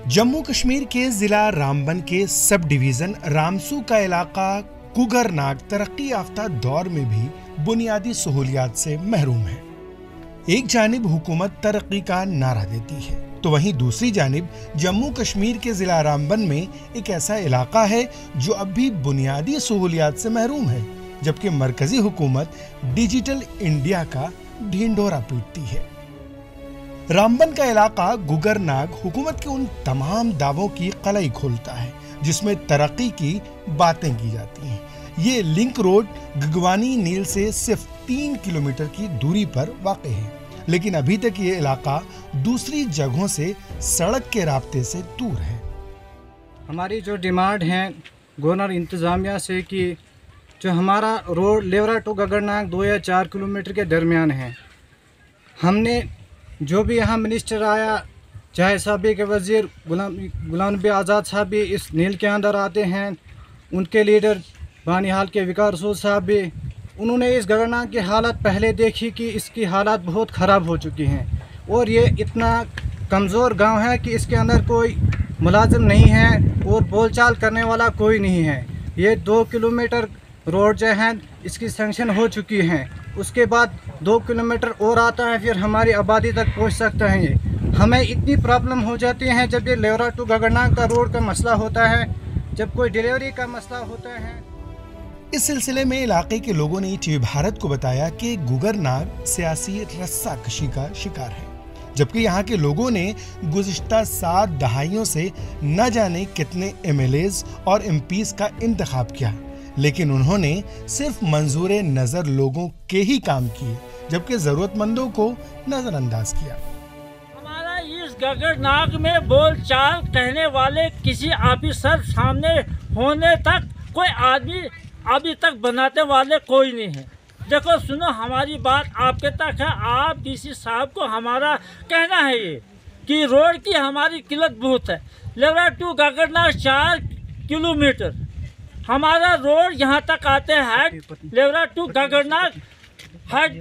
जम्मू कश्मीर के जिला रामबन के सब डिवीजन रामसू का इलाका कुगरनाग तरक्की याफ्ता दौर में भी बुनियादी सहूलियात से महरूम है। एक जानिब हुकूमत तरक्की का नारा देती है तो वहीं दूसरी जानिब जम्मू कश्मीर के जिला रामबन में एक ऐसा इलाका है जो अब भी बुनियादी सहूलियात से महरूम है, जबकि मरकजी हुकूमत डिजिटल इंडिया का ढिंढोरा पीटती है। रामबन का इलाका गुगरनाग हुकूमत के उन तमाम दावों की कलई खोलता है जिसमें तरक्की की बातें की जाती हैं। ये लिंक रोड गगवानी नील से सिर्फ 3 किलोमीटर की दूरी पर वाक़ है, लेकिन अभी तक ये इलाका दूसरी जगहों से सड़क के रास्ते से दूर है। हमारी जो डिमांड है गवर्नर इंतज़ामिया से कि जो हमारा रोड लेवरा टू गगरनाग 2 या 4 किलोमीटर के दरमियान है, हमने जो भी यहाँ मिनिस्टर आया, चाहे सबक वज़ीर गुलाम नबी आज़ाद साहब भी इस नील के अंदर आते हैं, उनके लीडर बानिहाल के विकार रसूल साहब भी, उन्होंने इस गगरनाग की हालत पहले देखी कि इसकी हालत बहुत ख़राब हो चुकी हैं और ये इतना कमज़ोर गांव है कि इसके अंदर कोई मुलाजिम नहीं है और बोलचाल करने वाला कोई नहीं है। ये 2 किलोमीटर रोड जो है इसकी सेंक्शन हो चुकी है, उसके बाद 2 किलोमीटर और आता है, फिर हमारी आबादी तक पहुंच सकता है। ये हमें इतनी प्रॉब्लम हो जाती है जब ये लेवरा टू गगरनाग का रोड का मसला होता है, जब कोई डिलीवरी का मसला होता है। इस सिलसिले में इलाके के लोगों ने टीवी भारत को बताया कि गुगरनाग सियासी रस्साकशी का शिकार है, जबकि यहाँ के लोगों ने गुज़िश्ता 7 दहाइयों से न जाने कितने MLAs और MPs का इंतखाब किया, लेकिन उन्होंने सिर्फ मंजूर नजर लोगों के ही काम किए, जबकि जरूरतमंदों को नजरअंदाज किया। हमारा इस गगरनाग में बोलचाल कहने वाले किसी ऑफिसर सामने होने तक कोई आदमी अभी तक बनाने वाले कोई नहीं है। देखो सुनो, हमारी बात आपके तक है, आप DC साहब को हमारा कहना है ये कि रोड की हमारी किल्लत बहुत है। लेवरा टू गगरनाग 4 किलोमीटर हमारा रोड यहाँ तक आते हैं, लेवरा टू गगरनाग हट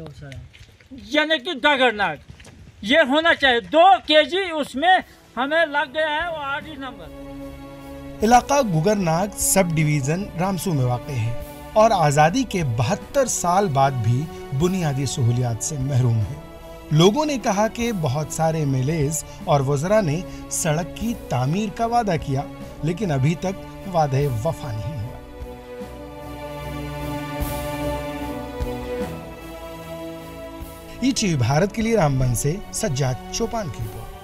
यानी कि गगरनाग ये होना चाहिए। 2 kg उसमें हमें लग गया है वो 8 नंबर। इलाका गुगरनाग सब डिवीजन रामसू में वाक़ है और आज़ादी के 72 साल बाद भी बुनियादी सहूलियात से महरूम है। लोगों ने कहा कि बहुत सारे MLAs और वज़रा ने सड़क की तामीर का वादा किया, लेकिन अभी तक वादे वफा नहीं हुआ। टीवी भारत के लिए रामबन से सज्जाद चौपान की रिपोर्ट।